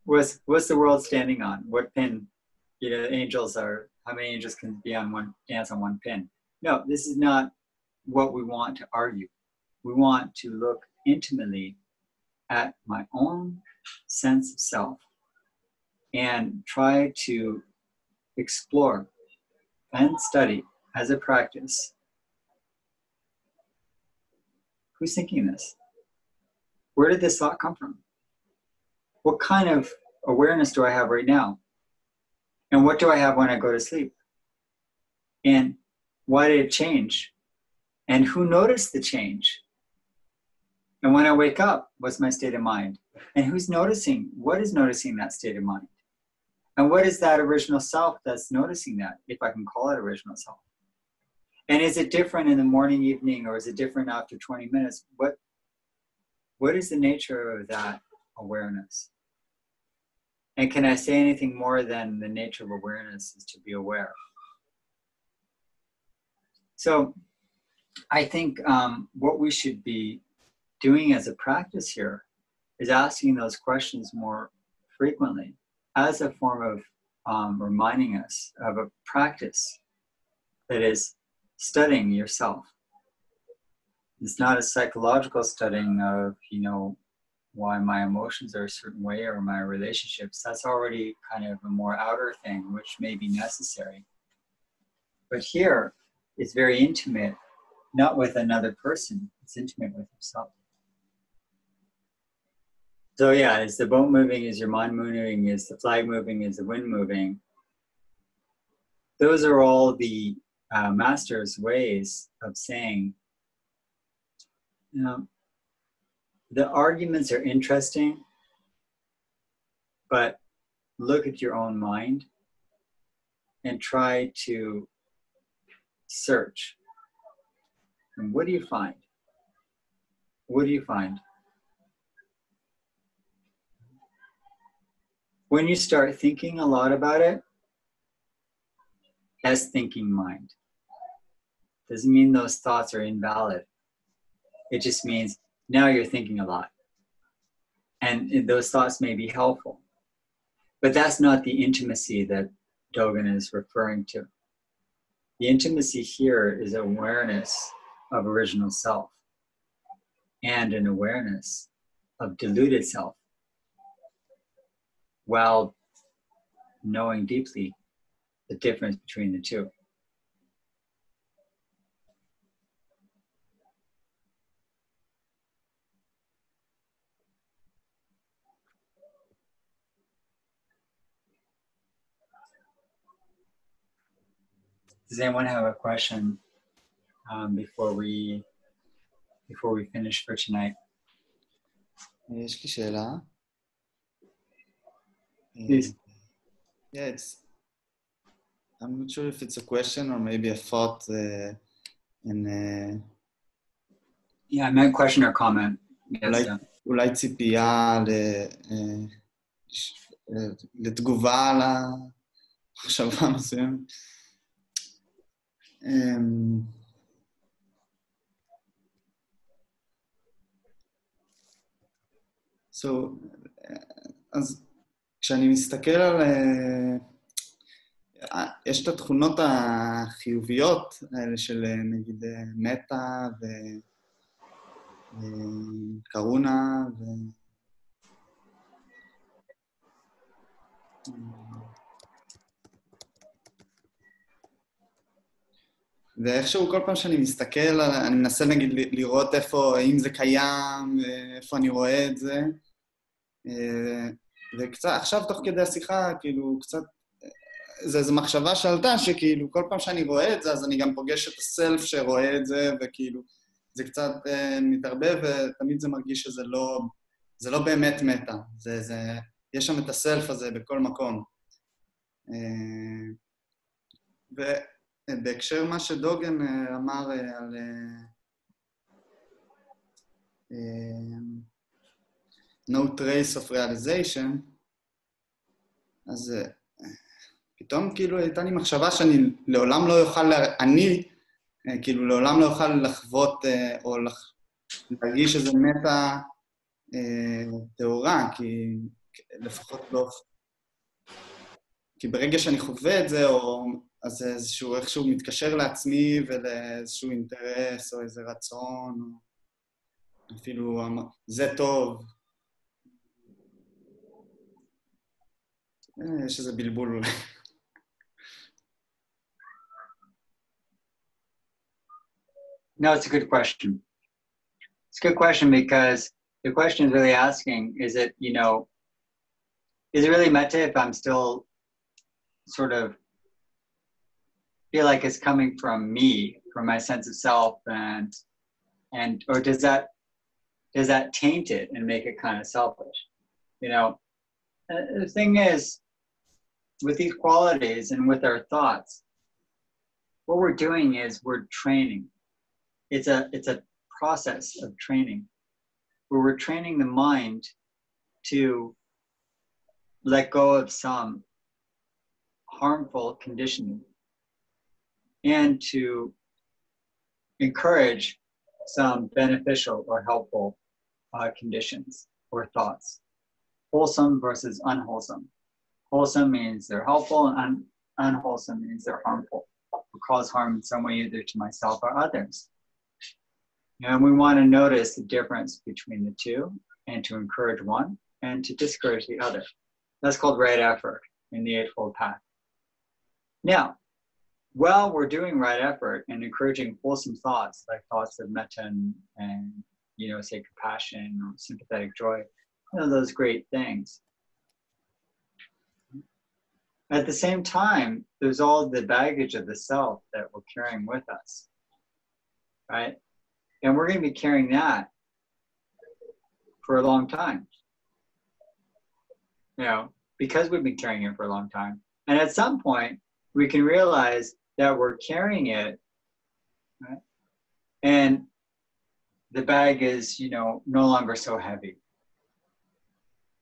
What's the world standing on? What pin? How many angels can dance on one pin? No, this is not what we want to argue. We want to look intimately at my own sense of self and try to explore and study as a practice. Who's thinking this? Where did this thought come from? What kind of awareness do I have right now? And what do I have when I go to sleep? And why did it change? And who noticed the change? And when I wake up, what's my state of mind? And who's noticing? What is noticing that state of mind? And what is that original self that's noticing that, if I can call it original self? And is it different in the morning, evening, or is it different after 20 minutes? What is the nature of that awareness? And can I say anything more than the nature of awareness is to be aware? So I think what we should be doing as a practice here is asking those questions more frequently as a form of reminding us of a practice that is studying yourself. It's not a psychological studying of, why my emotions are a certain way or my relationships. That's already kind of a more outer thing, which may be necessary. But here, it's very intimate, not with another person, it's intimate with yourself. So yeah, is the boat moving, is your mind moving, is the flag moving, is the wind moving? Those are all the master's ways of saying, you know, the arguments are interesting, but look at your own mind and try to search. And what do you find? What do you find? When you start thinking a lot about it, as thinking mind, doesn't mean those thoughts are invalid. It just means now you're thinking a lot. And those thoughts may be helpful. But that's not the intimacy that Dōgen is referring to. The intimacy here is awareness of original self and an awareness of deluded self, while knowing deeply the difference between the two. Does anyone have a question before we finish for tonight? יש לי שאלה. Please. Yeah, I'm not sure if it's a question or maybe a thought. Yeah, I meant question or comment. Yes, אולי ציפייה לתגובה למחשבה מסוימת. אז כשאני מסתכל על... יש את התכונות החיוביות האלה של נגיד מטה וקרונה ואיכשהו כל פעם שאני מסתכל, אני מנסה נגיד לראות איפה, אם זה קיים, איפה אני רואה את זה. וקצת, עכשיו תוך כדי השיחה, כאילו קצת, זו מחשבה שעלתה שכאילו כל פעם שאני רואה את זה, אז אני גם פוגש את הסלף שרואה את זה, וכאילו זה קצת מתערבב, ותמיד זה מרגיש שזה לא באמת מטה. יש שם את הסלף הזה בכל מקום. ובהקשר מה שדוגן אמר על... no trace of realization, אז פתאום כאילו הייתה לי מחשבה שאני לעולם לא יוכל, כאילו לעולם לא יוכל לחוות או להרגיש איזה מטה תאורה, כי לפחות לא... כי ברגע שאני חווה את זה, אז זה איכשהו מתקשר לעצמי ולאיזשהו אינטרס או איזה רצון, או אפילו זה טוב. יש איזה בלבול אולי. No, it's a good question. It's a good question because the question is really asking, is it, you know, is it really metta if I'm still sort of feel like it's coming from me, from my sense of self, and or does that taint it and make it kind of selfish? You know, the thing is, with these qualities and with our thoughts, what we're doing is we're training. It's a process of training where we're training the mind to let go of some harmful conditioning and to encourage some beneficial or helpful conditions or thoughts. Wholesome versus unwholesome. Wholesome means they're helpful, and unwholesome means they're harmful, or cause harm in some way either to myself or others. And we want to notice the difference between the two and to encourage one and to discourage the other. That's called right effort in the Eightfold Path. Now, while we're doing right effort and encouraging wholesome thoughts, like thoughts of metta and say compassion or sympathetic joy, those great things. At the same time, there's all the baggage of the self that we're carrying with us, right? And we're going to be carrying that for a long time, because we've been carrying it for a long time. And at some point, we can realize that we're carrying it, right? And the bag is, no longer so heavy.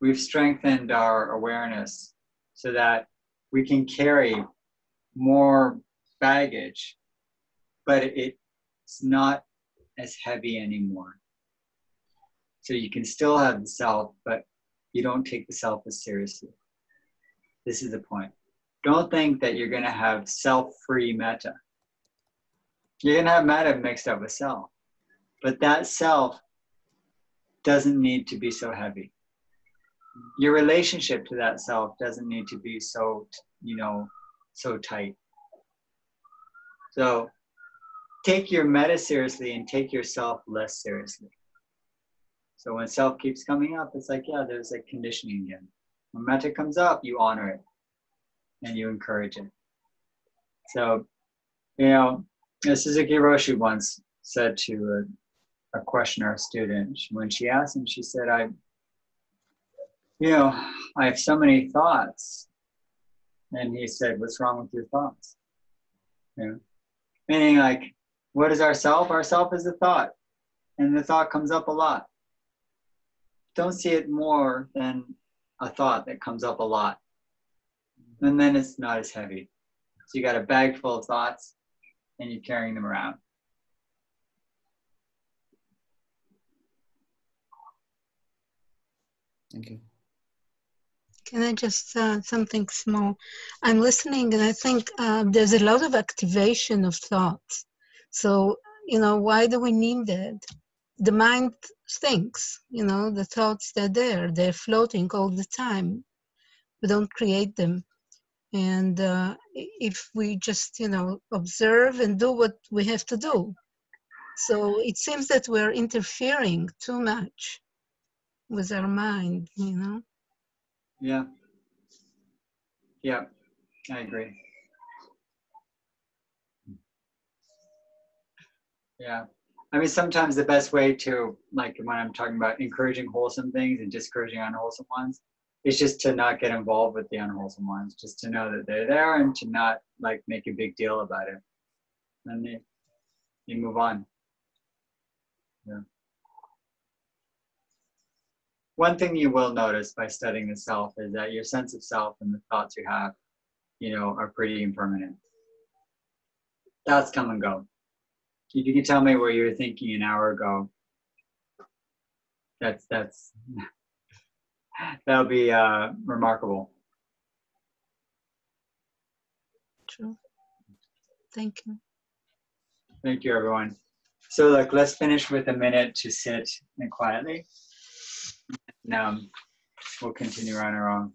We've strengthened our awareness so that we can carry more baggage, but it's not as heavy anymore. So you can still have the self, but you don't take the self as seriously. This is the point. Don't think that you're going to have self-free metta. You're going to have metta mixed up with self. But that self doesn't need to be so heavy. Your relationship to that self doesn't need to be so, so tight. So take your metta seriously and take yourself less seriously. So when self keeps coming up, it's like, there's a conditioning again. When metta comes up, you honor it and you encourage it. So, Suzuki Roshi once said to a questioner student, when she asked him, she said, I have so many thoughts. And he said, what's wrong with your thoughts? Meaning, like, what is ourself? Ourself is a thought. And the thought comes up a lot. Don't see it more than a thought that comes up a lot. And then it's not as heavy. So you got a bag full of thoughts and you're carrying them around. Thank you. Can I just, something small? I'm listening and I think there's a lot of activation of thoughts. So, why do we need that? The mind thinks, the thoughts, they're floating all the time. We don't create them. And if we just, observe and do what we have to do. So it seems that we're interfering too much with our mind, Yeah. Yeah, I agree. Yeah. I mean, sometimes the best way to, like when I'm talking about encouraging wholesome things and discouraging unwholesome ones, is just to not get involved with the unwholesome ones, just to know that they're there and to not like make a big deal about it. And you move on. Yeah. One thing you will notice by studying the self is that your sense of self and the thoughts you have, are pretty impermanent. Thoughts come and go. If you can tell me what you were thinking an hour ago, that'll be remarkable. True. Thank you. Thank you, everyone. So look, let's finish with a minute to sit and quietly. Now we'll continue on our own.